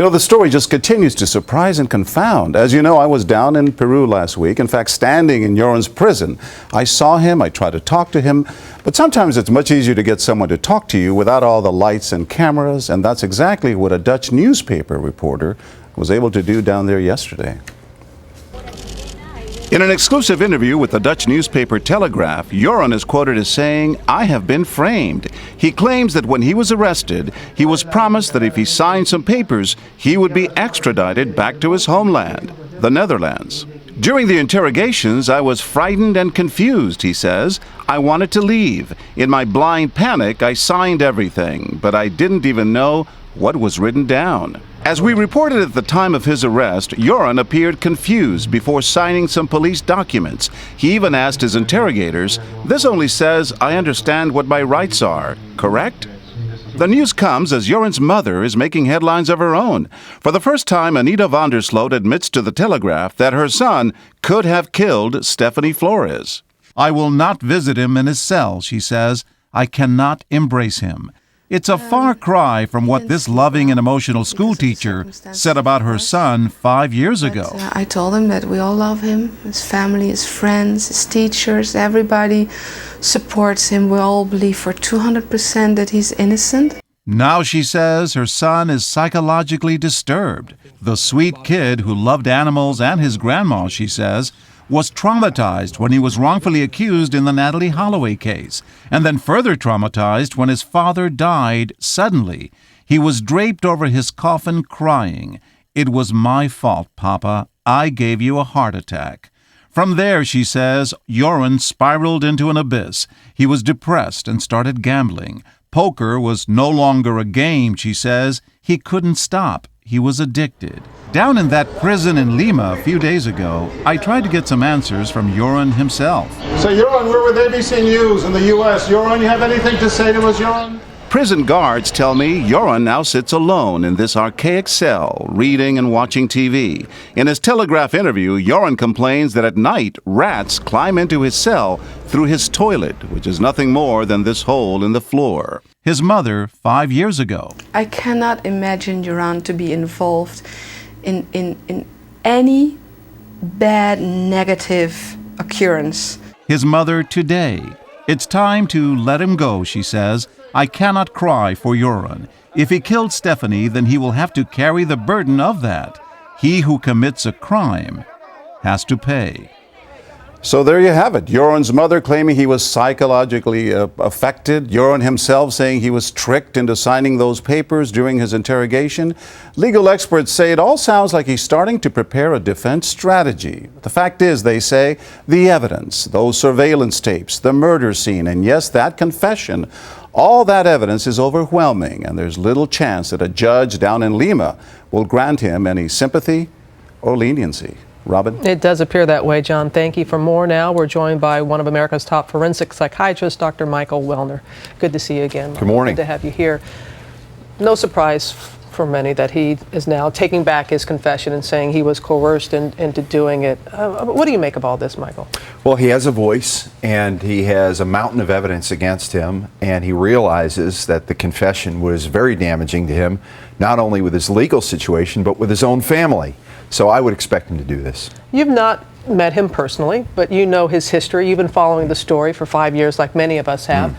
You know, the story just continues to surprise and confound. As you know, I was down in Peru last week, in fact, standing in Joran's prison. I saw him, I tried to talk to him, but sometimes it's much easier to get someone to talk to you without all the lights and cameras, and that's exactly what a Dutch newspaper reporter was able to do down there yesterday. In an exclusive interview with the Dutch newspaper Telegraph, Joran is quoted as saying, "I have been framed." He claims that when he was arrested, he was promised that if he signed some papers, he would be extradited back to his homeland, the Netherlands. During the interrogations, I was frightened and confused, he says. I wanted to leave. In my blind panic, I signed everything, but I didn't even know what was written down. As we reported at the time of his arrest, Joran appeared confused before signing some police documents. He even asked his interrogators, "This only says I understand what my rights are, correct?" The news comes as Joran's mother is making headlines of her own. For the first time, Anita van der Sloot admits to the Telegraph that her son could have killed Stephanie Flores. "I will not visit him in his cell," she says. "I cannot embrace him." It's a far cry from what this loving and emotional schoolteacher said about her son 5 years ago. I told him that we all love him, his family, his friends, his teachers, everybody supports him. We all believe for 200% that he's innocent. Now she says her son is psychologically disturbed. The sweet kid who loved animals and his grandma, she says, was traumatized when he was wrongfully accused in the Natalie Holloway case, and then further traumatized when his father died suddenly. He was draped over his coffin crying, "It was my fault, Papa. I gave you a heart attack." From there, she says, Joran spiraled into an abyss. He was depressed and started gambling. Poker was no longer a game, she says. He couldn't stop. He was addicted. Down in that prison in Lima a few days ago, I tried to get some answers from Joran himself. So Joran, we're with ABC News in the U.S. Joran, you have anything to say to us, Joran? Prison guards tell me Joran now sits alone in this archaic cell, reading and watching TV. In his Telegraph interview, Joran complains that at night, rats climb into his cell through his toilet, which is nothing more than this hole in the floor. His mother, 5 years ago. I cannot imagine Joran to be involved in any bad, negative occurrence. His mother today. It's time to let him go, she says. I cannot cry for Joran. If he killed Stephanie, then he will have to carry the burden of that. He who commits a crime has to pay. So there you have it. Joran's mother claiming he was psychologically affected. Joran himself saying he was tricked into signing those papers during his interrogation. Legal experts say it all sounds like he's starting to prepare a defense strategy. The fact is, they say, the evidence, those surveillance tapes, the murder scene, and yes, that confession, all that evidence is overwhelming, and there's little chance that a judge down in Lima will grant him any sympathy or leniency. Robin? It does appear that way, John. Thank you. For more now, we're joined by one of America's top forensic psychiatrists, Dr. Michael Wellner. Good to see you again. Good morning. Good to have you here. No surprise for many that he is now taking back his confession and saying he was coerced into doing it. What do you make of all this, Michael? Well, he has a voice, and he has a mountain of evidence against him, and he realizes that the confession was very damaging to him, not only with his legal situation, but with his own family. So I would expect him to do this. You've not met him personally, but you know his history. You've been following the story for 5 years, like many of us have.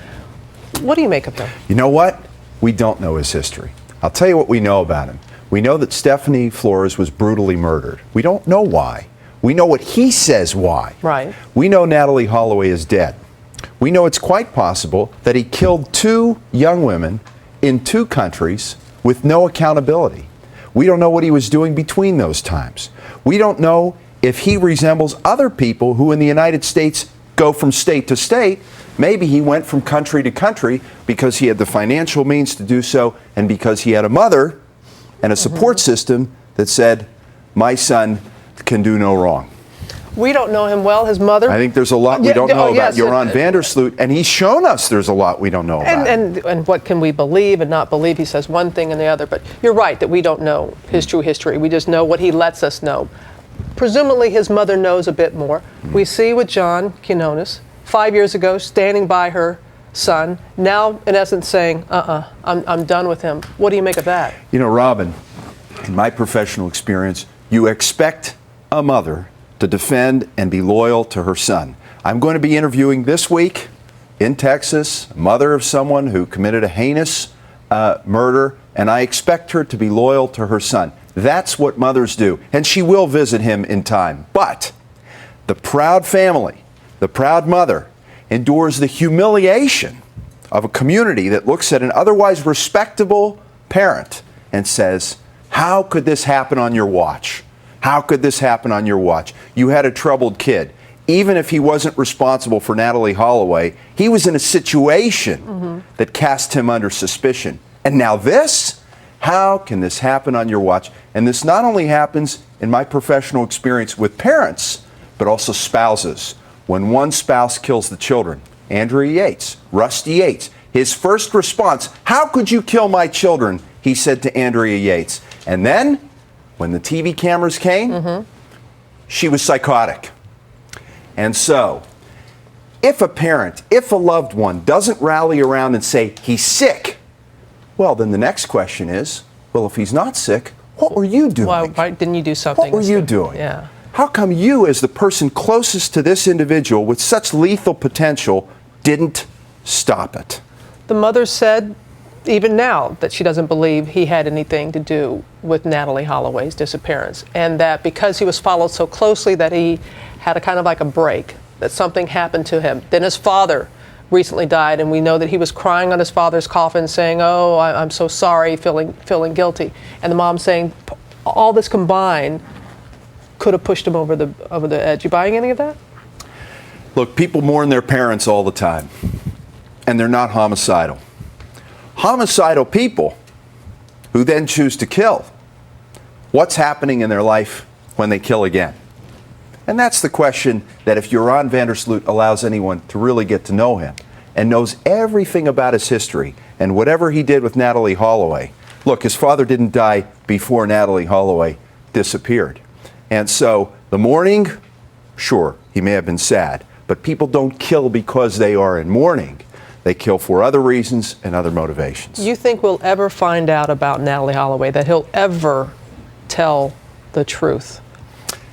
What do you make of him? You know what? We don't know his history. I'll tell you what we know about him. We know that Stephanie Flores was brutally murdered. We don't know why. We know what he says why. Right. We know Natalie Holloway is dead. We know it's quite possible that he killed 2 young women in 2 countries with no accountability. We don't know what he was doing between those times. We don't know if he resembles other people who in the United States go from state to state. Maybe he went from country to country because he had the financial means to do so and because he had a mother and a support system that said, my son can do no wrong. We don't know him well. His mother? I think there's a lot we don't know about Joran van der Sloot, and he's shown us there's a lot we don't know about him. And what can we believe and not believe? He says one thing and the other, but you're right that we don't know his true history. We just know what he lets us know. Presumably his mother knows a bit more. We see with John Quinones, 5 years ago, standing by her son, now in essence saying, I'm done with him. What do you make of that? You know, Robin, in my professional experience, you expect a mother to defend and be loyal to her son. I'm going to be interviewing this week in Texas, a mother of someone who committed a heinous murder, and I expect her to be loyal to her son. That's what mothers do, and she will visit him in time. But the proud family, the proud mother, endures the humiliation of a community that looks at an otherwise respectable parent and says, how could this happen on your watch? How could this happen on your watch? You had a troubled kid. Even if he wasn't responsible for Natalie Holloway, he was in a situation that cast him under suspicion. And now this? How can this happen on your watch? And this not only happens in my professional experience with parents, but also spouses. When one spouse kills the children, Andrea Yates, Rusty Yates, his first response, how could you kill my children? He said to Andrea Yates. And then, when the TV cameras came, she was psychotic. And so, if a parent, if a loved one doesn't rally around and say, he's sick, well, then the next question is, well, if he's not sick, what were you doing? Why didn't you do something? What were you doing? Yeah. How come you, as the person closest to this individual with such lethal potential, didn't stop it? The mother said, even now, that she doesn't believe he had anything to do with Natalie Holloway's disappearance, and that because he was followed so closely that he had a kind of like a break, that something happened to him. Then his father recently died, and we know that he was crying on his father's coffin saying, oh, I'm so sorry, feeling guilty. And the mom saying all this combined could have pushed him over the edge. You buying any of that? Look, people mourn their parents all the time, and they're not homicidal. Homicidal people who then choose to kill, what's happening in their life when they kill again? And that's the question that if Joran van der Sloot allows anyone to really get to know him and knows everything about his history and whatever he did with Natalie Holloway. Look, his father didn't die before Natalie Holloway disappeared. And so the mourning, sure, he may have been sad, but people don't kill because they are in mourning. They kill for other reasons and other motivations. You think we'll ever find out about Natalie Holloway, that he'll ever tell the truth?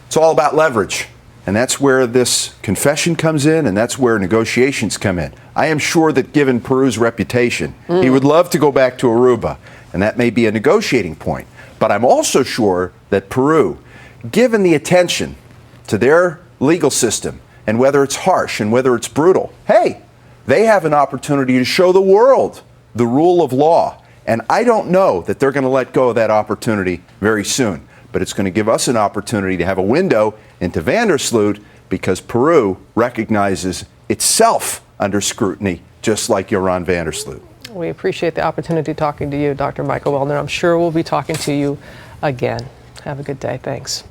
It's all about leverage. And that's where this confession comes in, and that's where negotiations come in. I am sure that given Peru's reputation, he would love to go back to Aruba, and that may be a negotiating point. But I'm also sure that Peru, given the attention to their legal system, and whether it's harsh and whether it's brutal, hey, they have an opportunity to show the world the rule of law. And I don't know that they're going to let go of that opportunity very soon. But it's going to give us an opportunity to have a window into van der Sloot because Peru recognizes itself under scrutiny, just like Joran van der Sloot. We appreciate the opportunity talking to you, Dr. Michael Wellner. I'm sure we'll be talking to you again. Have a good day. Thanks.